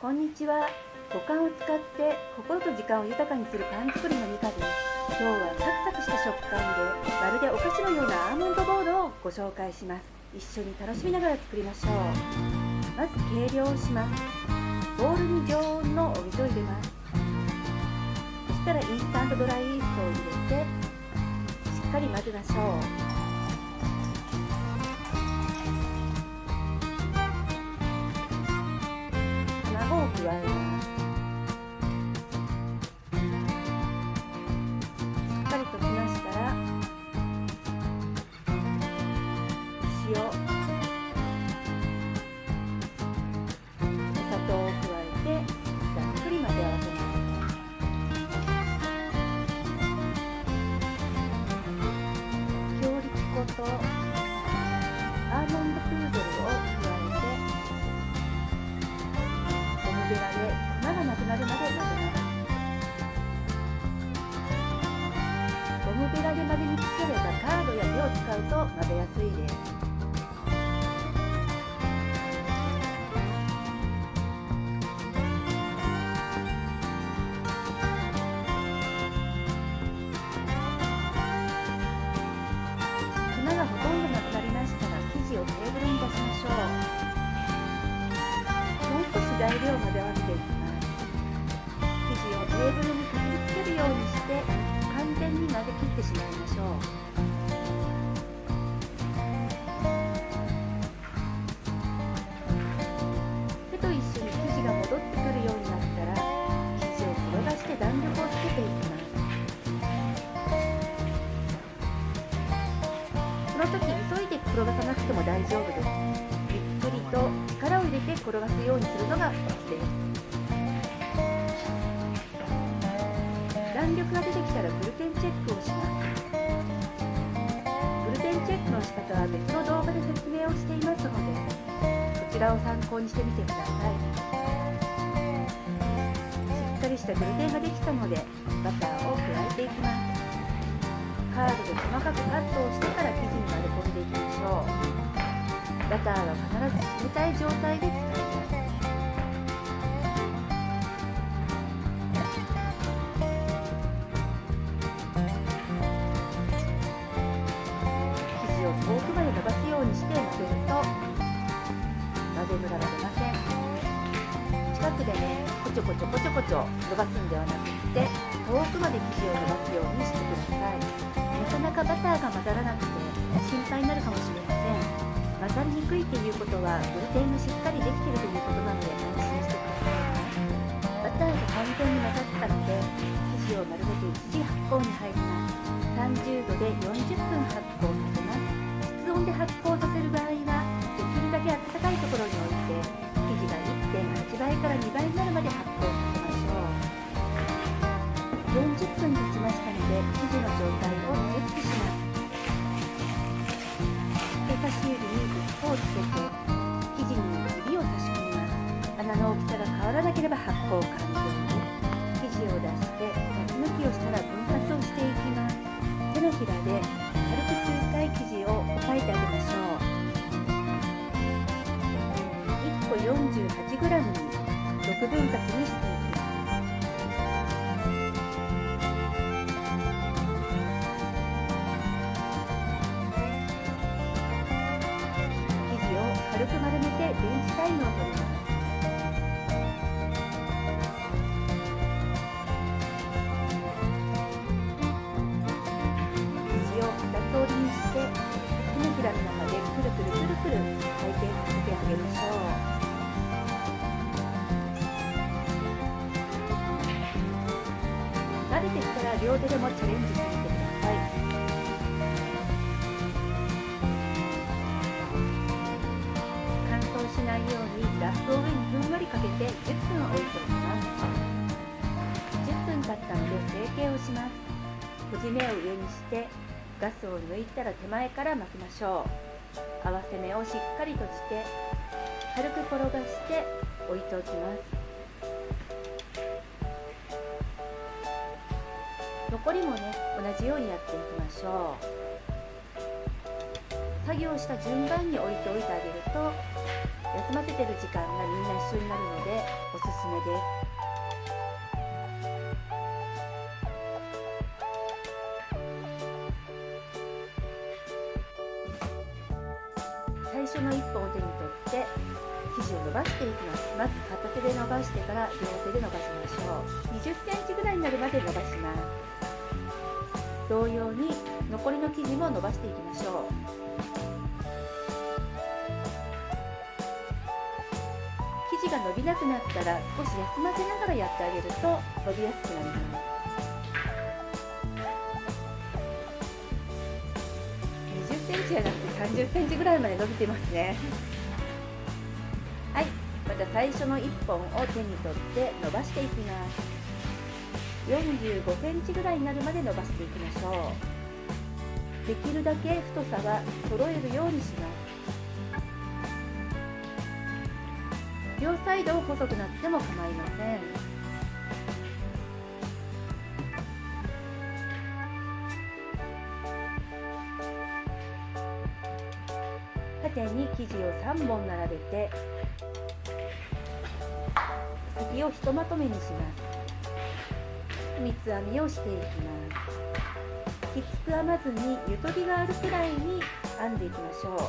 こんにちは。五感を使って心と時間を豊かにするパン作りのミカです。今日はサクサクした食感でまるでお菓子のようなアーモンドボールをご紹介します。一緒に楽しみながら作りましょう。まず計量をします。ボウルに常温のお水を入れます。そしたらインスタントドライイーストを入れてしっかり混ぜましょう。卵を加えます。しっかり溶きましたら塩、お砂糖を加えてざっくり混ぜ合わせます。強力粉とアーモンドプードルを加えてゴムベラで粉がなくなるまで混ぜます。ゴムベラで混ぜにくければカードや手を使うと混ぜやすいです。粉がほとんどなくなりましたら生地をテーブルに出しましょう。もう少し材料を混ぜ合わせていきます。生地をテーブルにかぶりつけるようにして完全に混ぜ切ってしまいましょう。手と一緒に生地が戻ってくるようになったら生地を転がして弾力をつけていきます。この時急いで転がさなくても大丈夫です。ゆっくりと力を入れて転がすようにするのがコツです。弾力が出てきたらグルテンチェックをします。グルテンチェックの仕方は別の動画で説明をしていますので、そちらを参考にしてみてください。しっかりしたグルテンができたのでバターを加えていきます。カードで細かくカットをしてから生地に混ぜ込んでいきましょう。バターは必ず冷たい状態で使います。生地を遠くまで伸ばすようにして混ぜると混ぜムラが出ません。近くでこちょこちょこちょこちょ伸ばすんではなくって遠くまで生地を伸ばすようにしてください。なかなかバターが混ざらなくて心配になるかもしれません。混ざりにくいということはグルテンがしっかりできているということなので安心してください。バターが完全に混ざったので生地を丸めて一時発酵に入ります。30度で40分発酵させます。室温で発酵させる場合はできるだけ温かいところに置いて生地が 1.8 倍から2倍になるまで発酵させましょう。40分経ちましたので生地の状態をチェックします。人差し指にウップをつけて生地に指を差し込みます。穴の大きさが変わらなければ発酵完了です。生地を出してガス抜きをしたら分割をしていきます。手のひらで軽く数回生地を押さえてあげましょう。1個 48g に6分割にしていきます。軽く丸めて電子タイムを取ります。生地を2つ折りにして手のひらの中でくるくるくるくる回転させてあげましょう。慣れてきたら両手でもチャレンジしてみてください。しないようにラップを上にふんわりかけて10分置いておきます。10分経ったので成形をします。閉じ目を上にしてガスを抜いたら手前から巻きましょう。合わせ目をしっかり閉じて軽く転がして置いておきます。残りも同じようにやっていきましょう。作業した順番に置いておいてあげると休ませてる時間がみんな一緒になるのでおすすめです。最初の1本を手に取って生地を伸ばしていきます。まず片手で伸ばしてから両手で伸ばしましょう。20センチぐらいになるまで伸ばします。同様に残りの生地も伸ばしていきましょう。生地が伸びなくなったら少し休ませながらやってあげると伸びやすくなります。20センチじゃなくて30センチぐらいまで伸びてますね。はい、また最初の1本を手に取って伸ばしていきます。45センチぐらいになるまで伸ばしていきましょう。できるだけ太さは揃えるようにします。両サイド細くなっても構いません。縦に生地を3本並べて先をひとまとめにします。三つ編みをしていきます。きつく編まずにゆとりがあるくらいに編んでいきましょう。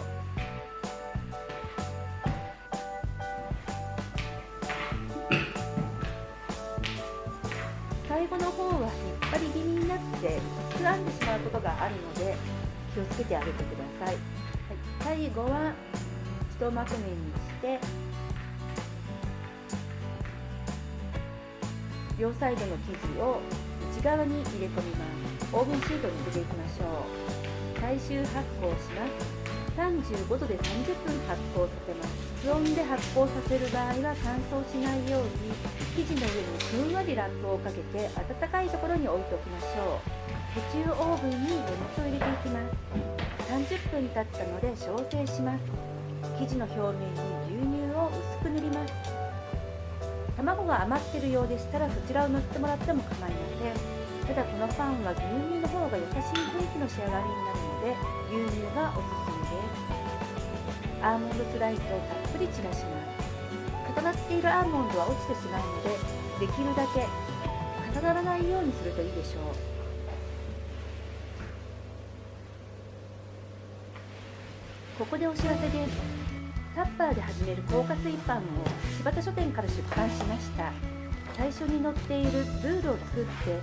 最後の方は引っ張り気味になってきつく編んでしまうことがあるので気をつけてあげてください。はい、最後はひとまとめにして両サイドの生地を内側に入れ込みます。オーブンシートに入れていきましょう。最終発酵します。35度で30分発酵させます。室温で発酵させる場合は乾燥しないように生地の上にふんわりラップをかけて暖かいところに置いておきましょう。途中オーブンに余熱を入れていきます。30分経ったので焼成します。生地の表面に牛乳を薄く塗ります。卵が余っているようでしたらそちらを塗ってもらっても構いません。ただこのパンは牛乳の方が優しい雰囲気の仕上がりになるので牛乳がおすすめです。アーモンドスライスをたっぷり散らします。重なっているアーモンドは落ちてしまうのでできるだけ重ならないようにするといいでしょう。ここでお知らせです。タッパーで始める硬化水パンを柴田書店から出版しました。最初に載っているルールを作って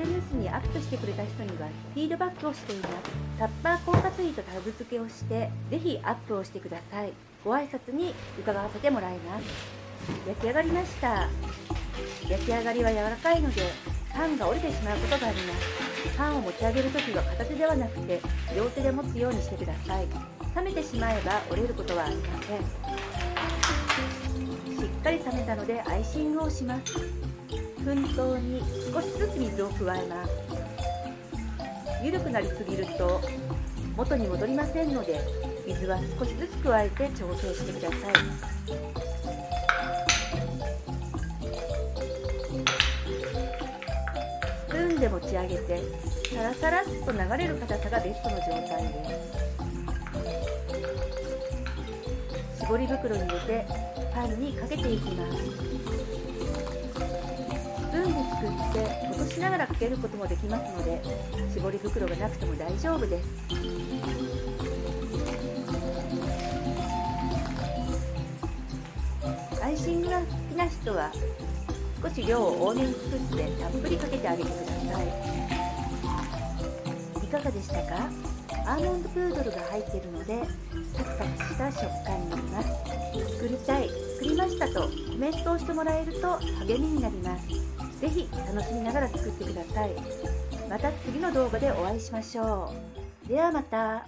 SNS にアップしてくれた人にはフィードバックをしています。タッパー硬化水とタグ付けをしてぜひアップをしてください。ご挨拶に伺わせてもらいます。焼き上がりました。焼き上がりは柔らかいのでパンが折れてしまうことがあります。パンを持ち上げるときは片手ではなくて両手で持つようにしてください。冷めてしまえば折れることはありません。しっかり冷めたのでアイシングをします。粉糖に少しずつ水を加えます。緩くなりすぎると元に戻りませんので水は少しずつ加えて調整してください。スプーンで持ち上げてサラサラっと流れる硬さがベストの状態です。絞り袋に入れてパンにかけていきます。スプーンですくって落としながらかけることもできますので絞り袋がなくても大丈夫です。アイシングが好きな人は少し量を多めに作ってたっぷりかけてあげてください。いかがでしたか？アーモンドプードルが入っているのでサクサクした食感になります。作りたい、作りましたとコメントをしてもらえると励みになります。ぜひ楽しみながら作ってください。また次の動画でお会いしましょう。ではまた。